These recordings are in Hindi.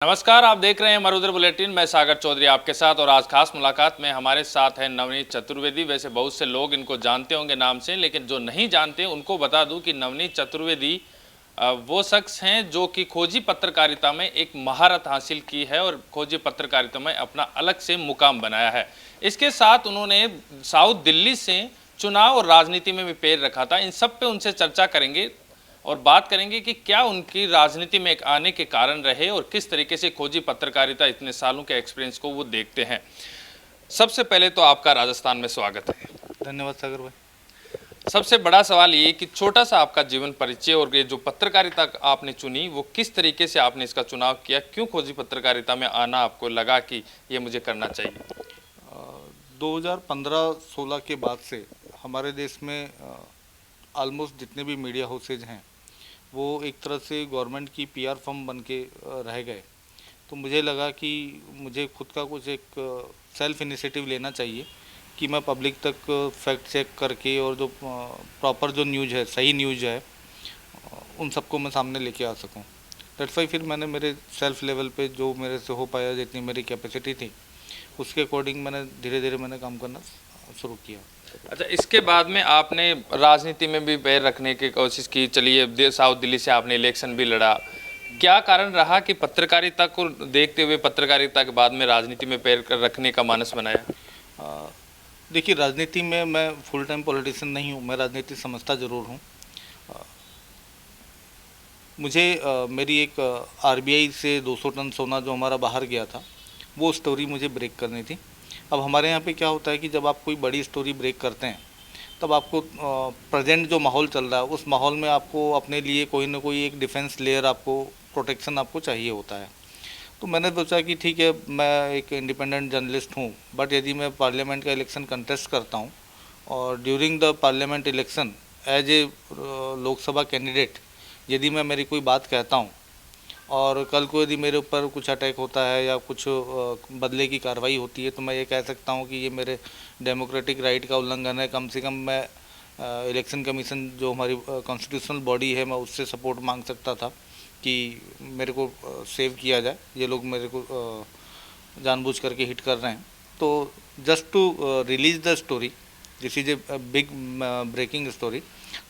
नमस्कार, आप देख रहे हैं मरुधर बुलेटिन। मैं सागर चौधरी आपके साथ और आज खास मुलाकात में हमारे साथ है नवनीत चतुर्वेदी। वैसे बहुत से लोग इनको जानते होंगे नाम से, लेकिन जो नहीं जानते उनको बता दूं कि नवनीत चतुर्वेदी वो शख्स हैं जो कि खोजी पत्रकारिता में एक महारत हासिल की है और खोजी पत्रकारिता में अपना अलग से मुकाम बनाया है। इसके साथ उन्होंने साउथ दिल्ली से चुनाव और राजनीति में भी पैर रखा था। इन सब पे उनसे चर्चा करेंगे और बात करेंगे कि क्या उनकी राजनीति में एक आने के कारण रहे और किस तरीके से खोजी पत्रकारिता इतने सालों के एक्सपीरियंस को वो देखते हैं। सबसे पहले तो आपका राजस्थान में स्वागत है। धन्यवाद सागर भाई। सबसे बड़ा सवाल ये कि छोटा सा आपका जीवन परिचय और ये जो पत्रकारिता आपने चुनी वो किस तरीके से आपने इसका चुनाव किया, क्यों खोजी पत्रकारिता में आना आपको लगा कि ये मुझे करना चाहिए? 2015-16 के बाद से हमारे देश में ऑलमोस्ट जितने भी मीडिया हाउसेज हैं वो एक तरह से गवर्नमेंट की पीआर फर्म बन के रह गए। तो मुझे लगा कि मुझे खुद का कुछ एक सेल्फ इनिशिएटिव लेना चाहिए कि मैं पब्लिक तक फैक्ट चेक करके और जो प्रॉपर जो न्यूज़ है, सही न्यूज़ है, उन सबको मैं सामने लेके आ सकूं। दैट्स वाई फिर मैंने मेरे सेल्फ लेवल पे जो मेरे से हो पाया, जितनी मेरी कैपेसिटी थी, उसके अकॉर्डिंग मैंने धीरे धीरे काम करना शुरू किया। अच्छा, इसके बाद में आपने राजनीति में भी पैर रखने की कोशिश की। चलिए, साउथ दिल्ली से आपने इलेक्शन भी लड़ा। क्या कारण रहा कि पत्रकारिता को देखते हुए पत्रकारिता के बाद में राजनीति में पैर रखने का मानस बनाया? देखिए, राजनीति में मैं फुल टाइम पॉलिटिशियन नहीं हूँ, मैं राजनीति समझता ज़रूर हूँ। मुझे मेरी एक आरबीआई से 200 टन सोना जो हमारा बाहर गया था, वो स्टोरी मुझे ब्रेक करनी थी। अब हमारे यहाँ पे क्या होता है कि जब आप कोई बड़ी स्टोरी ब्रेक करते हैं तब आपको प्रेजेंट जो माहौल चल रहा है उस माहौल में आपको अपने लिए कोई ना कोई एक डिफेंस लेयर, आपको प्रोटेक्शन आपको चाहिए होता है। तो मैंने सोचा कि ठीक है, मैं एक इंडिपेंडेंट जर्नलिस्ट हूँ, बट यदि मैं पार्लियामेंट का इलेक्शन कंटेस्ट करता हूँ और during the parliament election as a Lok Sabha candidate यदि मैं मेरी कोई बात कहता हूँ और कल को यदि मेरे ऊपर कुछ अटैक होता है या कुछ बदले की कार्रवाई होती है तो मैं ये कह सकता हूँ कि ये मेरे डेमोक्रेटिक राइट का उल्लंघन है। कम से कम मैं इलेक्शन कमीशन जो हमारी कॉन्स्टिट्यूशनल बॉडी है, मैं उससे सपोर्ट मांग सकता था कि मेरे को सेव किया जाए, ये लोग मेरे को जानबूझ करके हिट कर रहे हैं। तो just to release the story, this is a big breaking story,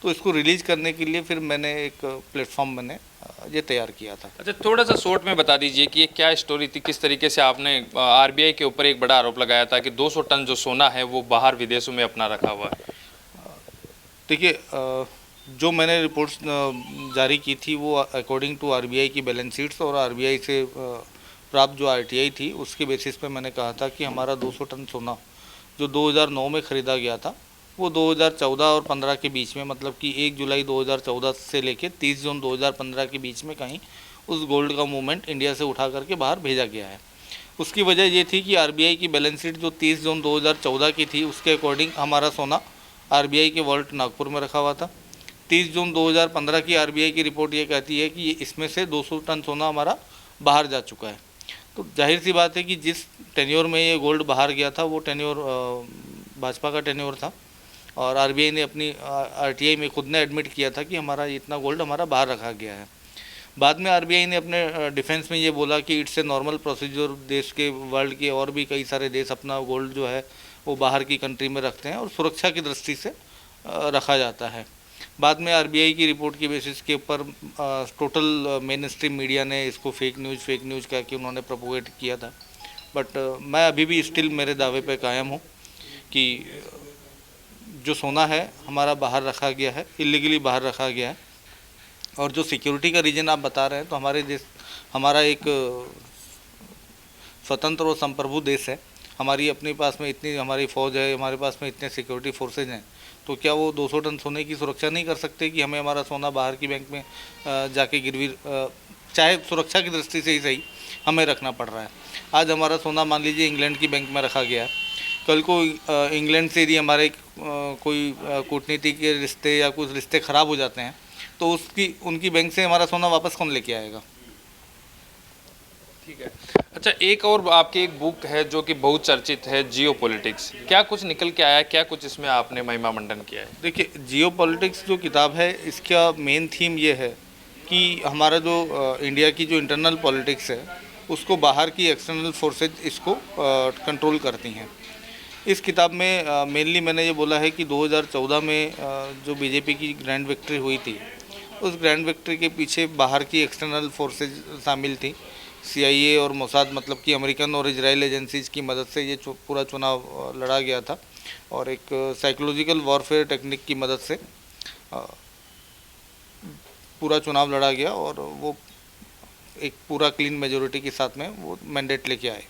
तो इसको रिलीज करने के लिए फिर मैंने एक प्लेटफॉर्म मैंने ये तैयार किया था। अच्छा, थोड़ा सा शॉर्ट में बता दीजिए कि ये क्या स्टोरी थी, किस तरीके से आपने आरबीआई के ऊपर एक बड़ा आरोप लगाया था कि 200 टन जो सोना है वो बाहर विदेशों में अपना रखा हुआ है। देखिए, जो मैंने रिपोर्ट्स जारी की थी वो अकॉर्डिंग टू आरबीआई की बैलेंस शीट्स और आरबीआई से प्राप्त जो आरटीआई थी उसके बेसिस पे मैंने कहा था कि हमारा 200 टन सोना जो 2009 में ख़रीदा गया था वो 2014 और 15 के बीच में, मतलब कि 1 जुलाई 2014 से लेकर 30 जून 2015 के बीच में कहीं उस गोल्ड का मूवमेंट इंडिया से उठा करके बाहर भेजा गया है। उसकी वजह ये थी कि आरबीआई की बैलेंस शीट जो 30 जून 2014 की थी उसके अकॉर्डिंग हमारा सोना आरबीआई के वॉल्ट नागपुर में रखा हुआ था। 30 जून 2015 की आरबीआई की रिपोर्ट ये कहती है कि इसमें से 200 टन सोना हमारा बाहर जा चुका है। तो जाहिर सी बात है कि जिस टेन्योर में ये गोल्ड बाहर गया था वो टेन्योर भाजपा का टेन्योर था और आरबीआई ने अपनी आरटीआई में खुद ने एडमिट किया था कि हमारा इतना गोल्ड हमारा बाहर रखा गया है। बाद में आरबीआई ने अपने डिफेंस में ये बोला कि इट्स ए नॉर्मल प्रोसीजर, देश के वर्ल्ड के और भी कई सारे देश अपना गोल्ड जो है वो बाहर की कंट्री में रखते हैं और सुरक्षा की दृष्टि से रखा जाता है। बाद में आरबीआई की रिपोर्ट के बेसिस के ऊपर टोटल मेन स्ट्रीम मीडिया ने इसको फेक न्यूज़ कह के उन्होंने प्रोपोगेट किया था। बट मैं अभी भी स्टिल मेरे दावे पे कायम हूँ कि जो सोना है हमारा बाहर रखा गया है, इलीगली बाहर रखा गया है। और जो सिक्योरिटी का रीजन आप बता रहे हैं, तो हमारे देश, हमारा एक स्वतंत्र और संप्रभु देश है, हमारी अपने पास में इतनी हमारी फ़ौज है, हमारे पास में इतने सिक्योरिटी फोर्सेज हैं, तो क्या वो 200 टन सोने की सुरक्षा नहीं कर सकते कि हमें हमारा सोना बाहर की बैंक में जाके गिरवी, चाहे सुरक्षा की दृष्टि से ही सही, हमें रखना पड़ रहा है। आज हमारा सोना मान लीजिए इंग्लैंड की बैंक में रखा गया है, कल को इंग्लैंड से यदि हमारे कोई कूटनीति के रिश्ते या कुछ रिश्ते ख़राब हो जाते हैं तो उनकी बैंक से हमारा सोना वापस कौन लेके आएगा? ठीक है। अच्छा, एक और आपकी एक बुक है जो कि बहुत चर्चित है, जियो पॉलिटिक्स। क्या कुछ निकल के आया, क्या कुछ इसमें आपने महिमा मंडन किया है? देखिए, जियो पॉलिटिक्स जो किताब है इसका मेन थीम ये है कि हमारा जो इंडिया की जो इंटरनल पॉलिटिक्स है उसको बाहर की एक्सटर्नल फोर्सेज इसको कंट्रोल करती हैं। इस किताब में मेनली मैंने ये बोला है कि 2014 में जो बीजेपी की ग्रैंड विक्ट्री हुई थी, उस ग्रैंड विक्ट्री के पीछे बाहर की एक्सटर्नल फोर्सेज शामिल थी। CIA और मोसाद, मतलब कि अमेरिकन और इजराइल एजेंसीज की मदद से ये पूरा चुनाव लड़ा गया था, और एक साइकोलॉजिकल वॉरफेयर टेक्निक की मदद से पूरा चुनाव लड़ा गया, और वो एक पूरा क्लीन मेजोरिटी के साथ में वो मैंडेट लेके आए।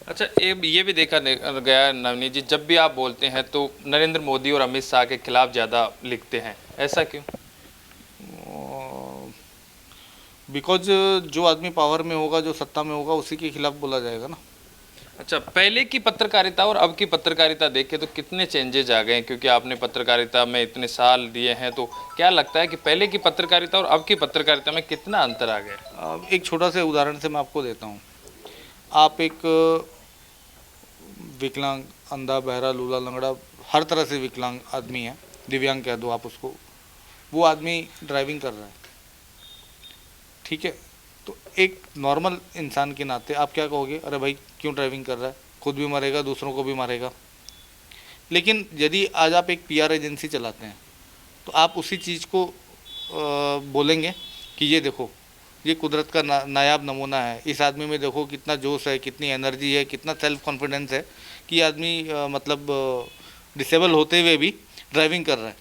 अच्छा, ये भी देखा गया नवनीत जी, जब भी आप बोलते हैं तो नरेंद्र मोदी और अमित शाह के खिलाफ ज़्यादा लिखते हैं, ऐसा क्यों? बिकॉज जो आदमी पावर में होगा, जो सत्ता में होगा, उसी के खिलाफ बोला जाएगा ना। अच्छा, पहले की पत्रकारिता और अब की पत्रकारिता देखें तो कितने चेंजेज आ गए हैं, क्योंकि आपने पत्रकारिता में इतने साल दिए हैं, तो क्या लगता है कि पहले की पत्रकारिता और अब की पत्रकारिता में कितना अंतर आ गया? एक छोटा सा उदाहरण से मैं आपको देता हूँ। आप एक विकलांग, अंधा, बहरा, लूला, लंगड़ा, हर तरह से विकलांग आदमी है, दिव्यांग कह दो आप उसको, वो आदमी ड्राइविंग कर रहा है, ठीक है, तो एक नॉर्मल इंसान के नाते आप क्या कहोगे? अरे भाई क्यों ड्राइविंग कर रहा है, खुद भी मरेगा, दूसरों को भी मारेगा। लेकिन यदि आज आप एक PR एजेंसी चलाते हैं, तो आप उसी चीज़ को बोलेंगे कि ये देखो, ये कुदरत का नायाब नमूना है, इस आदमी में देखो कितना जोश है, कितनी एनर्जी है, कितना सेल्फ कॉन्फिडेंस है कि आदमी मतलब डिसेबल होते हुए भी ड्राइविंग कर रहा है।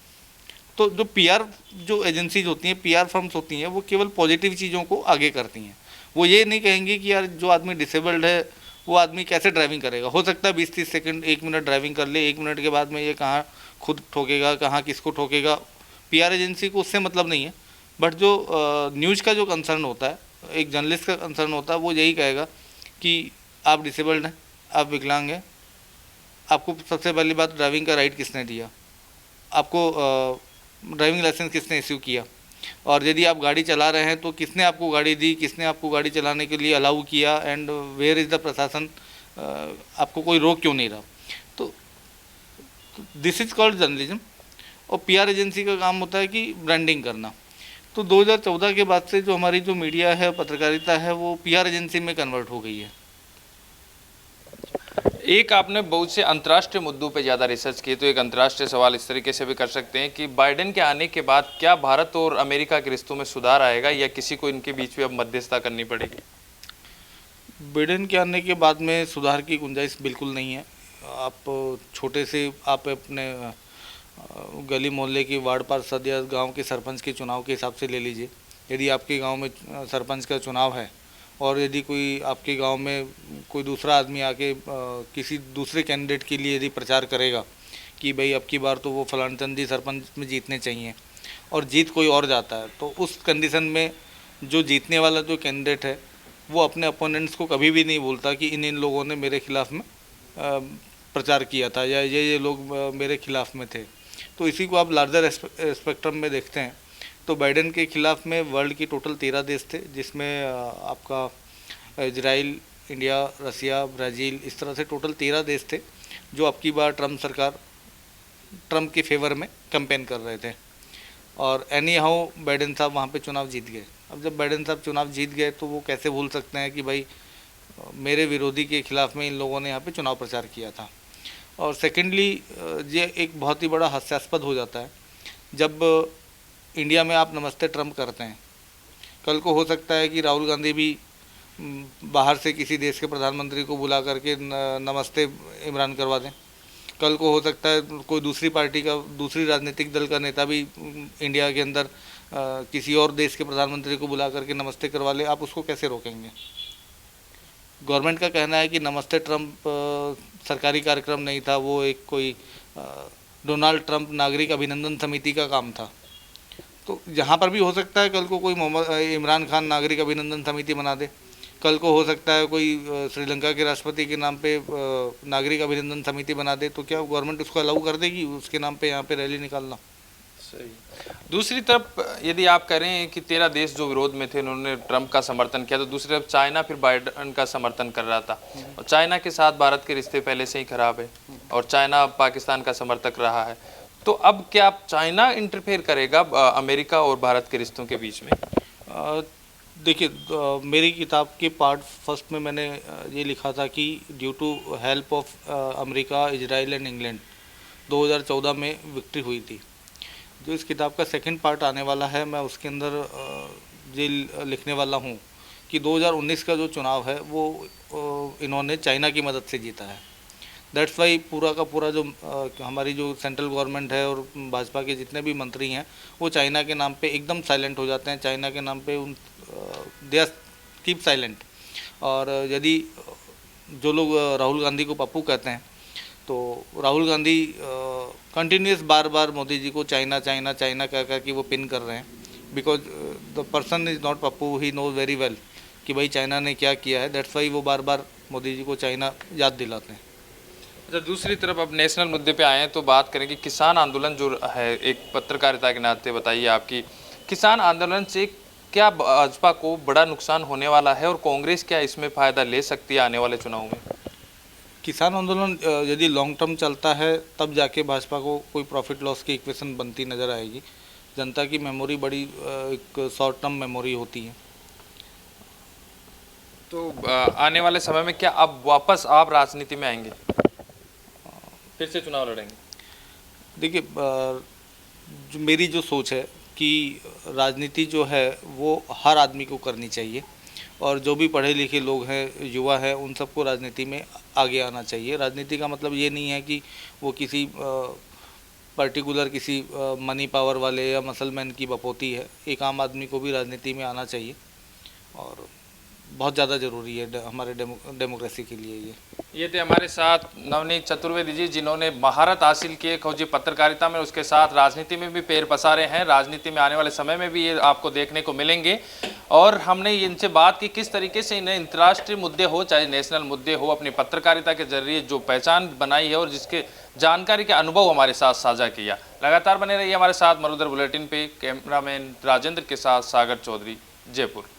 तो जो PR जो एजेंसीज होती हैं, PR फर्म्स होती हैं, वो केवल पॉजिटिव चीज़ों को आगे करती हैं। वो ये नहीं कहेंगे कि यार जो आदमी डिसेबल्ड है वो आदमी कैसे ड्राइविंग करेगा। हो सकता है 20-30 सेकंड, 1 मिनट ड्राइविंग कर ले, 1 मिनट के बाद में ये कहाँ खुद ठोकेगा, कहाँ किसको ठोकेगा, PR एजेंसी को उससे मतलब नहीं है। बट जो न्यूज़ का जो कंसर्न होता है, एक जर्नलिस्ट का कंसर्न होता है, वो यही कहेगा कि आप डिसेबल्ड हैं, आप विकलांग हैं, आपको सबसे पहली बात ड्राइविंग का राइट किसने दिया, आपको ड्राइविंग लाइसेंस किसने इश्यू किया, और यदि आप गाड़ी चला रहे हैं तो किसने आपको गाड़ी दी, किसने आपको गाड़ी चलाने के लिए अलाउ किया, एंड वेयर इज़ द प्रशासन, आपको कोई रोक क्यों नहीं रहा। तो दिस इज़ कॉल्ड जर्नलिज्म। और PR एजेंसी का काम होता है कि ब्रांडिंग करना। तो 2014 के बाद से जो हमारी जो मीडिया है, पत्रकारिता है, वो PR एजेंसी में कन्वर्ट हो गई है। एक आपने बहुत से अंतर्राष्ट्रीय मुद्दों पे ज़्यादा रिसर्च की, तो एक अंतर्राष्ट्रीय सवाल इस तरीके से भी कर सकते हैं कि बाइडेन के आने के बाद क्या भारत और अमेरिका के रिश्तों में सुधार आएगा, या किसी को इनके बीच में अब मध्यस्थता करनी पड़ेगी? बाइडेन के आने के बाद में सुधार की गुंजाइश बिल्कुल नहीं है। आप छोटे से आप अपने गली मोहल्ले की वार्ड पार्षद या गांव के सरपंच के चुनाव के हिसाब से ले लीजिए। यदि आपके गांव में सरपंच का चुनाव है, और यदि कोई आपके गांव में कोई दूसरा आदमी आके किसी दूसरे कैंडिडेट के लिए यदि प्रचार करेगा कि भाई अब की बार तो वो फलाना चंद जी सरपंच में जीतने चाहिए, और जीत कोई और जाता है, तो उस कंडीशन में जो जीतने वाला जो कैंडिडेट है वो अपने अपोनेंट्स को कभी भी नहीं बोलता कि इन लोगों ने मेरे खिलाफ में प्रचार किया था, या ये लोग मेरे खिलाफ में थे। तो इसी को आप लार्जर स्पेक्ट्रम में देखते हैं, तो बाइडेन के खिलाफ में वर्ल्ड की टोटल 13 देश थे, जिसमें आपका इजराइल, इंडिया, रसिया, ब्राज़ील, इस तरह से टोटल 13 देश थे जो अब की बार ट्रम्प के फेवर में कैंपेन कर रहे थे। और एनी हाउ बाइडेन साहब वहाँ पे चुनाव जीत गए। अब जब बाइडेन साहब चुनाव जीत गए तो वो कैसे भूल सकते हैं कि भाई मेरे विरोधी के खिलाफ में इन लोगों ने यहाँ पे चुनाव प्रचार किया था। और सेकेंडली ये एक बहुत ही बड़ा हास्यास्पद हो जाता है जब इंडिया में आप नमस्ते ट्रम्प करते हैं। कल को हो सकता है कि राहुल गांधी भी बाहर से किसी देश के प्रधानमंत्री को बुला करके नमस्ते इमरान करवा दें। कल को हो सकता है कोई दूसरी पार्टी का, दूसरी राजनीतिक दल का नेता भी इंडिया के अंदर किसी और देश के प्रधानमंत्री को बुला करके नमस्ते करवा ले। आप उसको कैसे रोकेंगे? गवर्नमेंट का कहना है कि नमस्ते ट्रम्प सरकारी कार्यक्रम नहीं था, वो एक कोई डोनाल्ड ट्रंप नागरिक अभिनंदन समिति का काम था। तो यहाँ पर भी हो सकता है कल को कोई इमरान खान नागरिक अभिनंदन समिति बना दे। कल को हो सकता है कोई श्रीलंका के राष्ट्रपति के नाम पे नागरिक अभिनंदन समिति बना दे। तो क्या गवर्नमेंट उसको अलाउ कर देगी उसके नाम पे यहाँ पे रैली निकालना? सही। दूसरी तरफ यदि आप कह रहे हैं कि 13 देश जो विरोध में थे उन्होंने ट्रंप का समर्थन किया, तो दूसरी तरफ चाइना फिर बाइडेन का समर्थन कर रहा था, और चाइना के साथ भारत के रिश्ते पहले से ही खराब है, और चाइना पाकिस्तान का समर्थक रहा है। तो अब क्या चाइना इंटरफेयर करेगा अमेरिका और भारत के रिश्तों के बीच में? देखिए, मेरी किताब के पार्ट फर्स्ट में मैंने ये लिखा था कि due to help of America, Israel and England 2014 में विक्ट्री हुई थी। जो इस किताब का सेकंड पार्ट आने वाला है, मैं उसके अंदर ये लिखने वाला हूँ कि 2019 का जो चुनाव है वो इन्होंने चाइना की मदद से जीता है। दैट्स वाई पूरा का पूरा जो हमारी जो सेंट्रल गवर्नमेंट है और भाजपा के जितने भी मंत्री हैं वो चाइना के नाम पे एकदम साइलेंट हो जाते हैं। चाइना के नाम पे दे आर कीप साइलेंट। और यदि जो लोग राहुल गांधी को पप्पू कहते हैं, तो राहुल गांधी कंटिन्यूस बार बार मोदी जी को चाइना चाइना चाइना कह कर के वो पिन कर रहे हैं। Because the person is not Pappu, he knows very well कि भाई चाइना ने क्या किया है। दैट्स वाई वो बार बार मोदी जी को चाइना याद दिलाते हैं। अच्छा, दूसरी तरफ अब नेशनल मुद्दे पे आए हैं तो बात करें कि किसान आंदोलन जो है, एक पत्रकारिता के नाते बताइए आपकी किसान आंदोलन से क्या भाजपा को बड़ा नुकसान होने वाला है और कांग्रेस क्या इसमें फ़ायदा ले सकती है आने वाले चुनाव में? किसान आंदोलन यदि लॉन्ग टर्म चलता है तब जाके भाजपा को कोई प्रॉफिट लॉस की इक्वेशन बनती नज़र आएगी। जनता की मेमोरी बड़ी एक शॉर्ट टर्म मेमोरी होती है। तो आने वाले समय में क्या अब वापस आप राजनीति में आएंगे, फिर से चुनाव लड़ेंगे? देखिए, जो मेरी जो सोच है कि राजनीति जो है वो हर आदमी को करनी चाहिए और जो भी पढ़े लिखे लोग हैं, युवा हैं, उन सबको राजनीति में आगे आना चाहिए। राजनीति का मतलब ये नहीं है कि वो किसी पर्टिकुलर किसी मनी पावर वाले या मसलमैन की बपोती है। एक आम आदमी को भी राजनीति में आना चाहिए और बहुत ज़्यादा ज़रूरी है हमारे डेमोक्रेसी के लिए। ये थे हमारे साथ नवनीत चतुर्वेदी जी, जिन्होंने महारत हासिल की है खोजी पत्रकारिता में, उसके साथ राजनीति में भी पैर पसारे हैं। राजनीति में आने वाले समय में भी ये आपको देखने को मिलेंगे। और हमने इनसे बात की किस तरीके से इन्हें अंतर्राष्ट्रीय मुद्दे हो चाहे नेशनल मुद्दे हो, अपनी पत्रकारिता के जरिए जो पहचान बनाई है और जिसके जानकारी के अनुभव हमारे साथ साझा किया। लगातार बने रहिए हमारे साथ मरुधर बुलेटिन पे। कैमरामैन राजेंद्र के साथ सागर चौधरी, जयपुर।